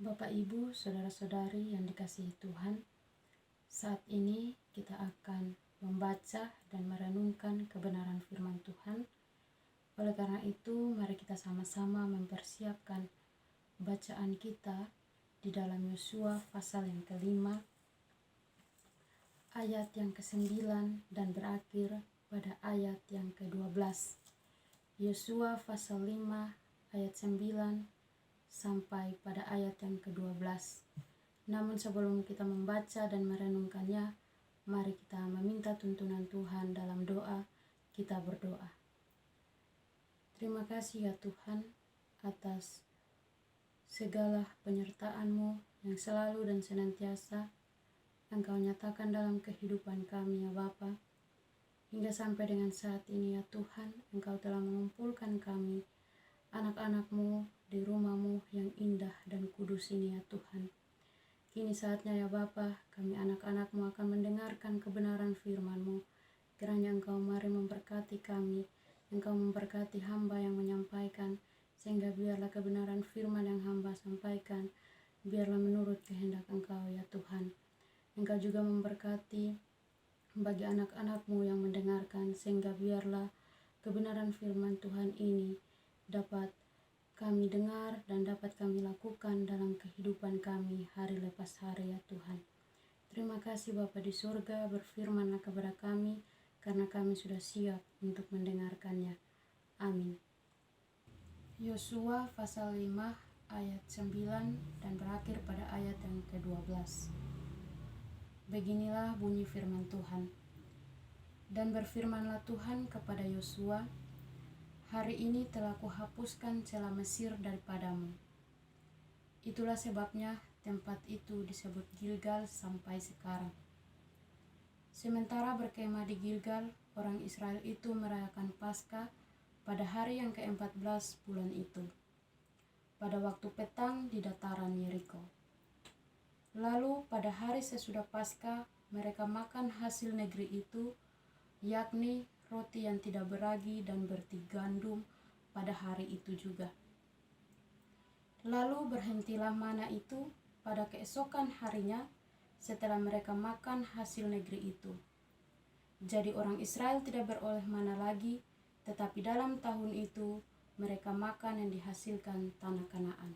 Bapak, Ibu, saudara-saudari yang dikasihi Tuhan, saat ini kita akan membaca dan merenungkan kebenaran firman Tuhan. Oleh karena itu, mari kita sama-sama mempersiapkan bacaan kita di dalam Yosua pasal yang ke-5, ayat yang ke-9 dan berakhir pada ayat yang ke-12. Yosua pasal 5 ayat 9 sampai pada ayat yang ke-12. Namun sebelum kita membaca dan merenungkannya, mari kita meminta tuntunan Tuhan dalam doa. Kita berdoa. Terima kasih ya Tuhan atas segala penyertaan-Mu yang selalu dan senantiasa Engkau nyatakan dalam kehidupan kami ya Bapa. Hingga sampai dengan saat ini ya Tuhan, Engkau telah mengumpulkan kami, anak-anak-Mu, di rumah-Mu yang indah dan kudus ini ya Tuhan. Kini saatnya ya Bapa, kami anak-anak-Mu akan mendengarkan kebenaran firman-Mu. Kiranya Engkau mari memberkati kami, Engkau memberkati hamba yang menyampaikan, sehingga biarlah kebenaran firman yang hamba sampaikan, biarlah menurut kehendak Engkau ya Tuhan. Engkau juga memberkati bagi anak-anak-Mu yang mendengarkan, sehingga biarlah kebenaran firman Tuhan ini dapat kami dengar dan dapat kami lakukan dalam kehidupan kami hari lepas hari ya Tuhan. Terima kasih Bapa di surga, berfirmanlah kepada kami, karena kami sudah siap untuk mendengarkannya. Amin. Yosua pasal 5 ayat 9 dan berakhir pada ayat yang ke-12. Beginilah bunyi firman Tuhan. Dan berfirmanlah Tuhan kepada Yosua, hari ini telah kuhapuskan celah Mesir daripadamu. Itulah sebabnya tempat itu disebut Gilgal sampai sekarang. Sementara berkemah di Gilgal, orang Israel itu merayakan Paskah pada hari yang ke-14 bulan itu, pada waktu petang di dataran Yeriko. Lalu pada hari sesudah Paskah, mereka makan hasil negeri itu, yakni roti yang tidak beragi dan berti gandum pada hari itu juga. Lalu berhentilah mana itu pada keesokan harinya setelah mereka makan hasil negeri itu. Jadi orang Israel tidak beroleh mana lagi, tetapi dalam tahun itu mereka makan yang dihasilkan tanah Kanaan.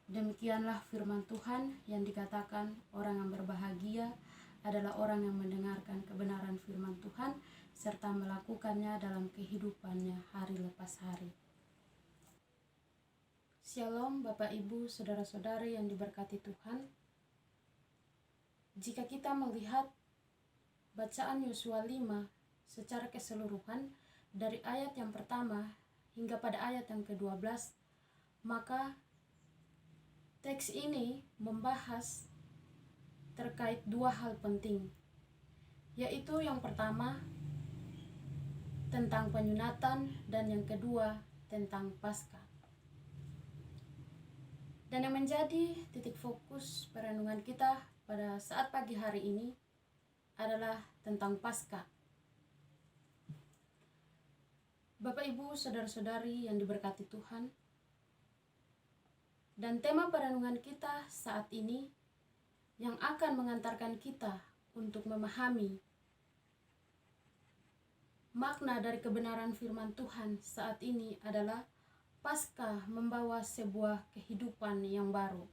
Demikianlah firman Tuhan yang dikatakan orang yang berbahagia adalah orang yang mendengarkan kebenaran firman Tuhan serta melakukannya dalam kehidupannya hari lepas hari. Shalom Bapak Ibu saudara-saudari yang diberkati Tuhan. Jika kita melihat bacaan Yosua 5 secara keseluruhan dari ayat yang pertama hingga pada ayat yang ke-12, maka teks ini membahas terkait dua hal penting, yaitu yang pertama tentang penyunatan dan yang kedua tentang Paskah. Dan yang menjadi titik fokus perenungan kita pada saat pagi hari ini adalah tentang Paskah. Bapak, Ibu, saudara-saudari yang diberkati Tuhan, dan tema perenungan kita saat ini yang akan mengantarkan kita untuk memahami makna dari kebenaran firman Tuhan saat ini adalah Paskah membawa sebuah kehidupan yang baru.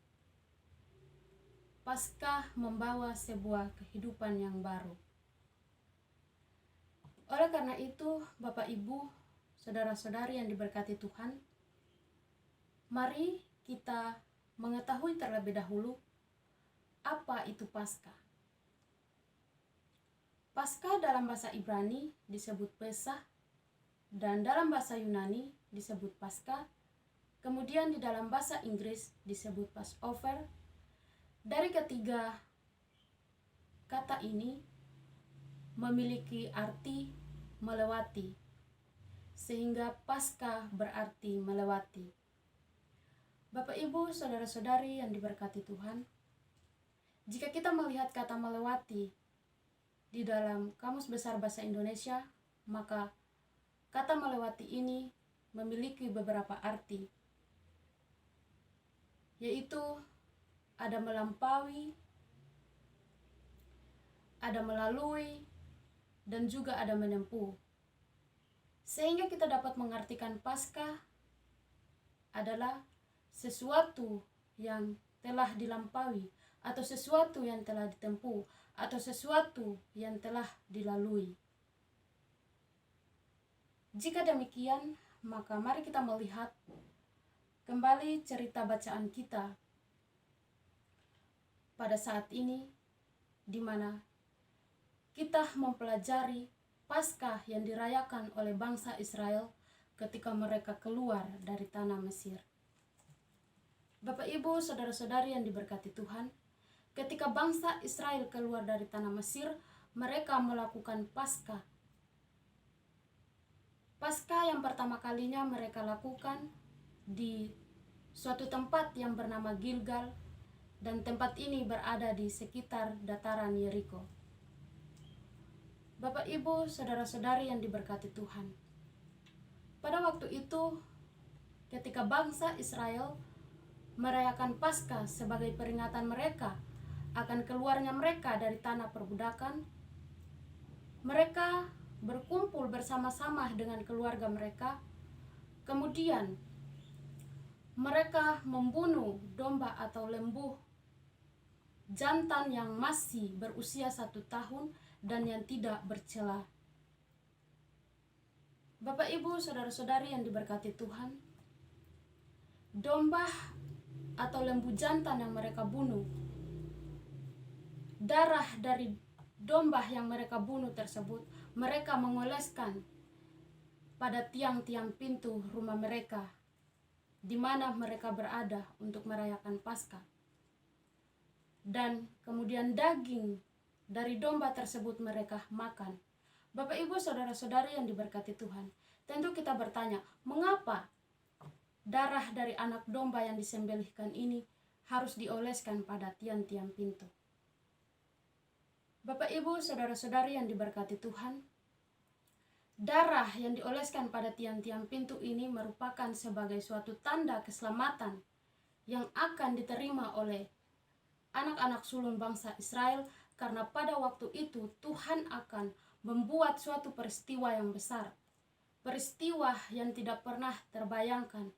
Paskah membawa sebuah kehidupan yang baru. Oleh karena itu, Bapak, Ibu, saudara-saudari yang diberkati Tuhan, mari kita mengetahui terlebih dahulu apa itu Paskah. Paskah dalam bahasa Ibrani disebut Pesach, dan dalam bahasa Yunani disebut Paskah, kemudian di dalam bahasa Inggris disebut Passover. Dari ketiga kata ini memiliki arti melewati, sehingga Paskah berarti melewati. Bapak, Ibu, saudara-saudari yang diberkati Tuhan, jika kita melihat kata melewati di dalam Kamus Besar Bahasa Indonesia, maka kata melewati ini memiliki beberapa arti. yaitu ada melampaui, ada melalui, dan juga ada menempuh. Sehingga kita dapat mengartikan Paskah adalah sesuatu yang telah dilampaui, atau sesuatu yang telah ditempuh, atau sesuatu yang telah dilalui. Jika demikian, maka mari kita melihat kembali cerita bacaan kita pada saat ini, di mana kita mempelajari Paskah yang dirayakan oleh bangsa Israel ketika mereka keluar dari tanah Mesir. Bapak, Ibu, saudara-saudari yang diberkati Tuhan, ketika bangsa Israel keluar dari tanah Mesir, mereka melakukan Paskah. Paskah yang pertama kalinya mereka lakukan di suatu tempat yang bernama Gilgal, dan tempat ini berada di sekitar dataran Yeriko. Bapak, Ibu, saudara-saudari yang diberkati Tuhan, pada waktu itu ketika bangsa Israel merayakan Paskah sebagai peringatan mereka akan keluarnya mereka dari tanah perbudakan, mereka berkumpul bersama-sama dengan keluarga mereka. Kemudian mereka membunuh domba atau lembu jantan yang masih berusia 1 tahun dan yang tidak bercela. Bapak, Ibu, saudara-saudari yang diberkati Tuhan, domba atau lembu jantan yang mereka bunuh, darah dari domba yang mereka bunuh tersebut mereka mengoleskan pada tiang-tiang pintu rumah mereka di mana mereka berada untuk merayakan Paskah. Dan kemudian daging dari domba tersebut mereka makan. Bapak, Ibu, saudara-saudari yang diberkati Tuhan, tentu kita bertanya, mengapa darah dari anak domba yang disembelihkan ini harus dioleskan pada tiang-tiang pintu? Bapak, Ibu, saudara-saudari yang diberkati Tuhan, darah yang dioleskan pada tiang-tiang pintu ini merupakan sebagai suatu tanda keselamatan yang akan diterima oleh anak-anak sulung bangsa Israel, karena pada waktu itu Tuhan akan membuat suatu peristiwa yang besar, peristiwa yang tidak pernah terbayangkan,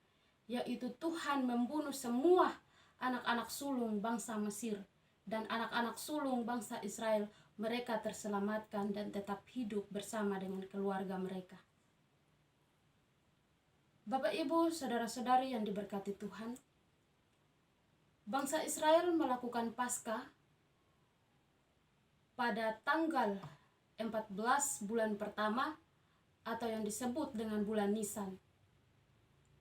yaitu Tuhan membunuh semua anak-anak sulung bangsa Mesir, dan anak-anak sulung bangsa Israel mereka terselamatkan dan tetap hidup bersama dengan keluarga mereka. Bapak, Ibu, saudara-saudari yang diberkati Tuhan, bangsa Israel melakukan Paskah pada tanggal 14 bulan pertama, atau yang disebut dengan bulan Nisan,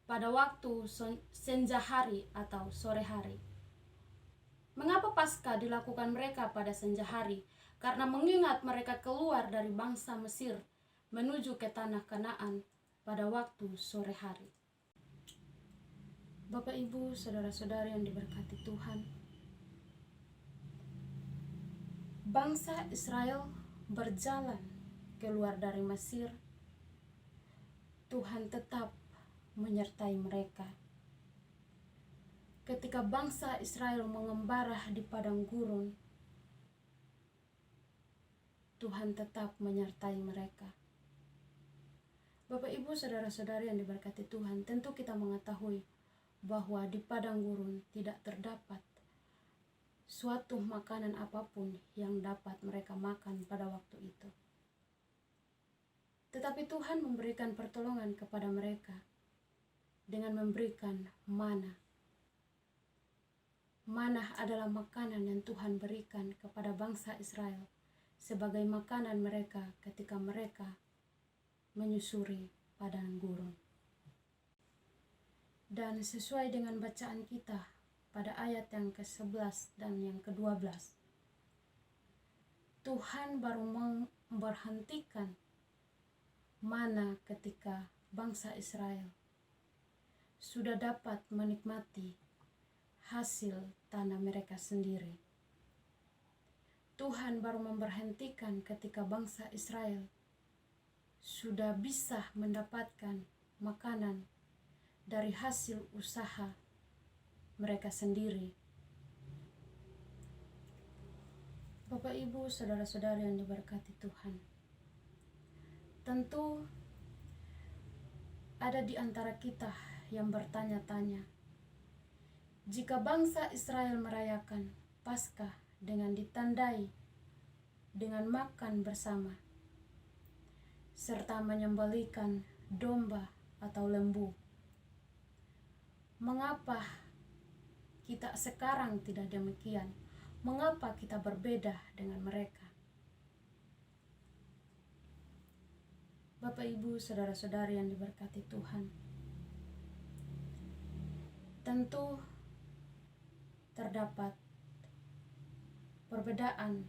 pada waktu senja hari atau sore hari. Mengapa Paskah dilakukan mereka pada senja hari? Karena mengingat mereka keluar dari bangsa Mesir menuju ke tanah Kanaan pada waktu sore hari. Bapak, Ibu, saudara-saudari yang diberkati Tuhan, bangsa Israel berjalan keluar dari Mesir. Tuhan tetap menyertai mereka. Ketika bangsa Israel mengembara di padang gurun, Tuhan tetap menyertai mereka. Bapak, Ibu, saudara-saudari yang diberkati Tuhan, tentu kita mengetahui bahwa di padang gurun tidak terdapat suatu makanan apapun yang dapat mereka makan pada waktu itu. Tetapi Tuhan memberikan pertolongan kepada mereka dengan memberikan mana. Mana adalah makanan yang Tuhan berikan kepada bangsa Israel sebagai makanan mereka ketika mereka menyusuri padang gurun. Dan sesuai dengan bacaan kita pada ayat yang ke-11 dan yang ke-12, Tuhan baru memberhentikan mana ketika bangsa Israel sudah dapat menikmati hasil tanah mereka sendiri. Tuhan baru memberhentikan ketika bangsa Israel sudah bisa mendapatkan makanan dari hasil usaha mereka sendiri. Bapak, Ibu, saudara-saudari yang diberkati Tuhan, tentu ada di antara kita yang bertanya-tanya, jika bangsa Israel merayakan Paskah dengan ditandai dengan makan bersama, serta menyembelihkan domba atau lembu, mengapa kita sekarang tidak demikian? Mengapa kita berbeda dengan mereka? Bapak, Ibu, saudara-saudari yang diberkati Tuhan, tentu terdapat perbedaan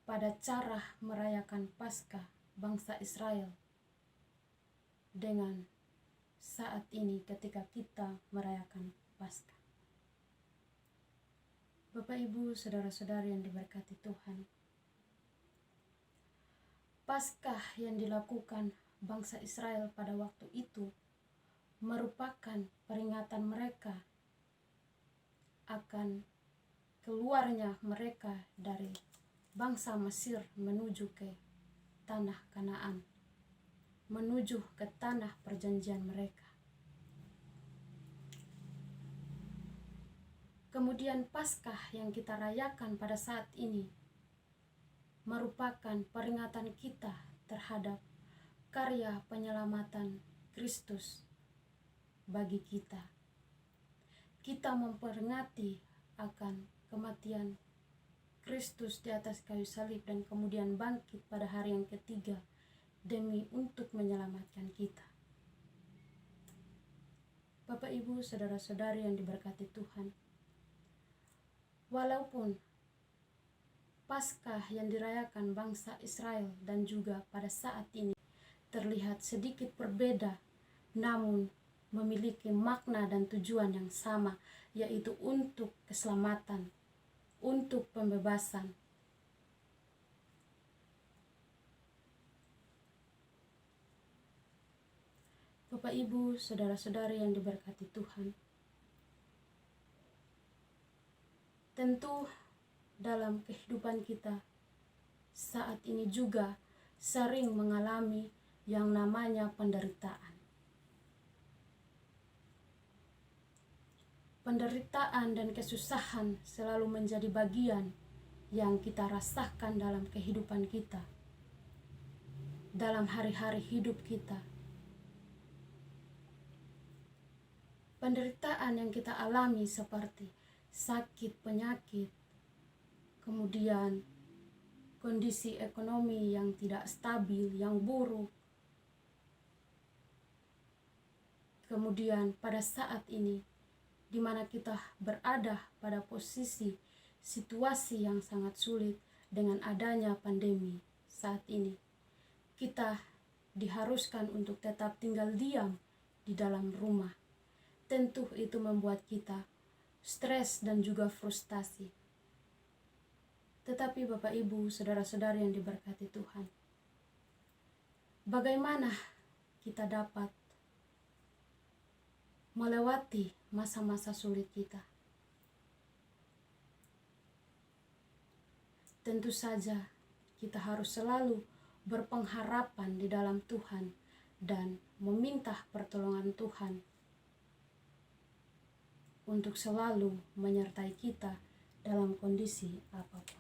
pada cara merayakan Paskah bangsa Israel dengan saat ini ketika kita merayakan Paskah. Bapak, Ibu, saudara-saudari yang diberkati Tuhan, Paskah yang dilakukan bangsa Israel pada waktu itu merupakan peringatan mereka akan keluarnya mereka dari bangsa Mesir menuju ke tanah Kanaan, menuju ke tanah perjanjian mereka. Kemudian Paskah yang kita rayakan pada saat ini merupakan peringatan kita terhadap karya penyelamatan Kristus bagi kita. Kita memperingati akan kematian Kristus di atas kayu salib dan kemudian bangkit pada hari yang ketiga demi untuk menyelamatkan kita. Bapak, Ibu, saudara-saudari yang diberkati Tuhan, walaupun Paskah yang dirayakan bangsa Israel dan juga pada saat ini terlihat sedikit berbeda, namun memiliki makna dan tujuan yang sama, yaitu untuk keselamatan, untuk pembebasan. Bapak, Ibu, saudara-saudari yang diberkati Tuhan, tentu dalam kehidupan kita saat ini juga sering mengalami yang namanya penderitaan. Penderitaan dan kesusahan selalu menjadi bagian yang kita rasakan dalam kehidupan kita, dalam hari-hari hidup kita. Penderitaan yang kita alami seperti sakit, penyakit, kemudian kondisi ekonomi yang tidak stabil, yang buruk. Kemudian pada saat ini, di mana kita berada pada posisi situasi yang sangat sulit dengan adanya pandemi saat ini, kita diharuskan untuk tetap tinggal diam di dalam rumah. Tentu itu membuat kita stres dan juga frustasi. Tetapi Bapak, Ibu, saudara-saudari yang diberkati Tuhan, bagaimana kita dapat melewati masa-masa sulit kita? Tentu saja kita harus selalu berpengharapan di dalam Tuhan dan meminta pertolongan Tuhan untuk selalu menyertai kita dalam kondisi apapun.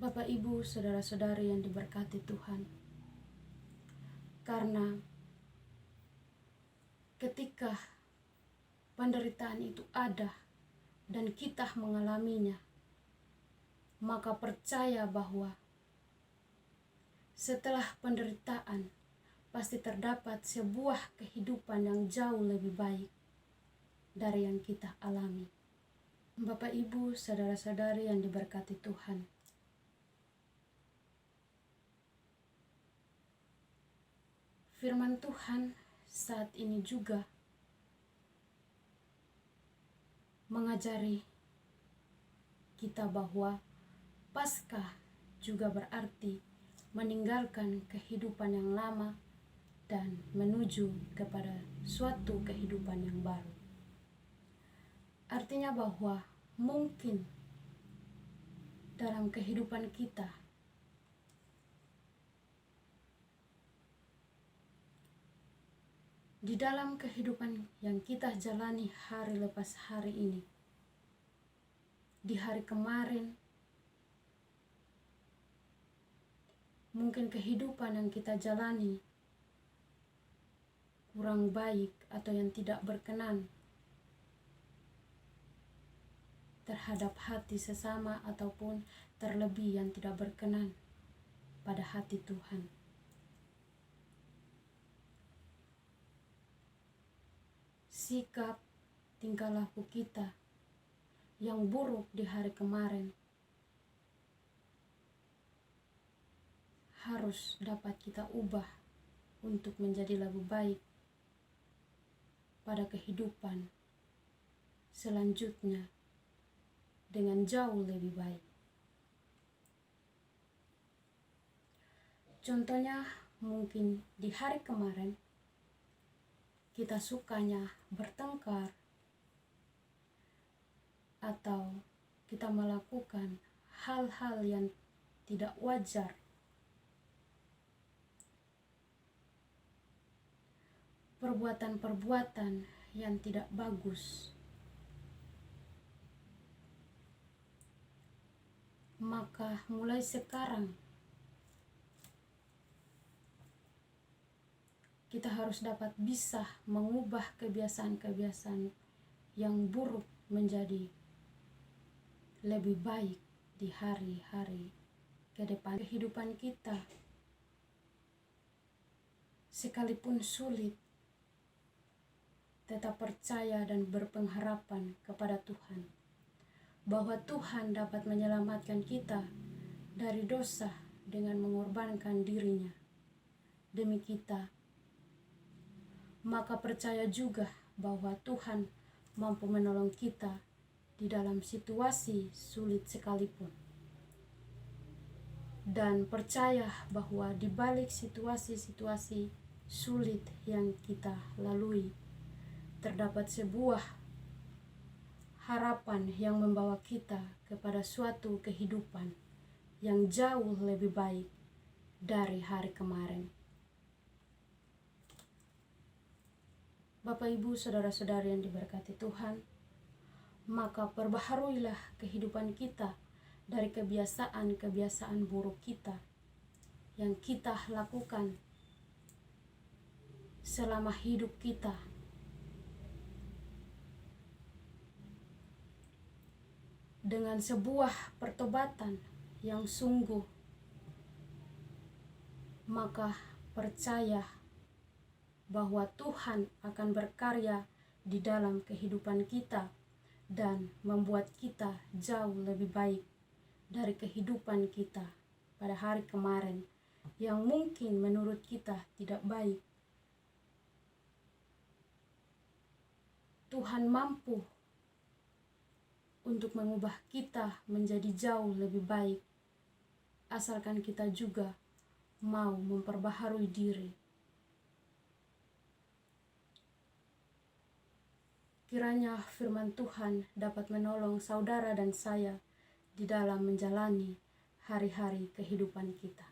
Bapak, Ibu, saudara-saudari yang diberkati Tuhan, karena ketika penderitaan itu ada dan kita mengalaminya, maka percaya bahwa setelah penderitaan pasti terdapat sebuah kehidupan yang jauh lebih baik dari yang kita alami. Bapak, Ibu, saudara-saudari yang diberkati Tuhan, firman Tuhan saat ini juga mengajari kita bahwa Paskah juga berarti meninggalkan kehidupan yang lama dan menuju kepada suatu kehidupan yang baru. Artinya bahwa mungkin dalam kehidupan kita di dalam kehidupan yang kita jalani hari lepas hari ini, di hari kemarin, mungkin kehidupan yang kita jalani kurang baik atau yang tidak berkenan terhadap hati sesama ataupun terlebih yang tidak berkenan pada hati Tuhan. Sikap, tingkah laku kita yang buruk di hari kemarin harus dapat kita ubah untuk menjadi lebih baik pada kehidupan selanjutnya dengan jauh lebih baik. Contohnya mungkin di hari kemarin kita sukanya bertengkar atau kita melakukan hal-hal yang tidak wajar, perbuatan-perbuatan yang tidak bagus, maka mulai sekarang kita harus dapat bisa mengubah kebiasaan-kebiasaan yang buruk menjadi lebih baik di hari-hari ke depan. Kehidupan kita sekalipun sulit, tetap percaya dan berpengharapan kepada Tuhan bahwa Tuhan dapat menyelamatkan kita dari dosa dengan mengorbankan dirinya demi kita. Maka percaya juga bahwa Tuhan mampu menolong kita di dalam situasi sulit sekalipun. Dan percaya bahwa di balik situasi-situasi sulit yang kita lalui, terdapat sebuah harapan yang membawa kita kepada suatu kehidupan yang jauh lebih baik dari hari kemarin. Bapak, Ibu, saudara-saudari yang diberkati Tuhan, maka perbaharuilah kehidupan kita dari kebiasaan-kebiasaan buruk kita yang kita lakukan selama hidup kita, dengan sebuah pertobatan yang sungguh. Maka percaya bahwa Tuhan akan berkarya di dalam kehidupan kita dan membuat kita jauh lebih baik dari kehidupan kita pada hari kemarin yang mungkin menurut kita tidak baik. Tuhan mampu untuk mengubah kita menjadi jauh lebih baik, asalkan kita juga mau memperbaharui diri. Kiranya firman Tuhan dapat menolong saudara dan saya di dalam menjalani hari-hari kehidupan kita.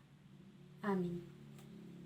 Amin.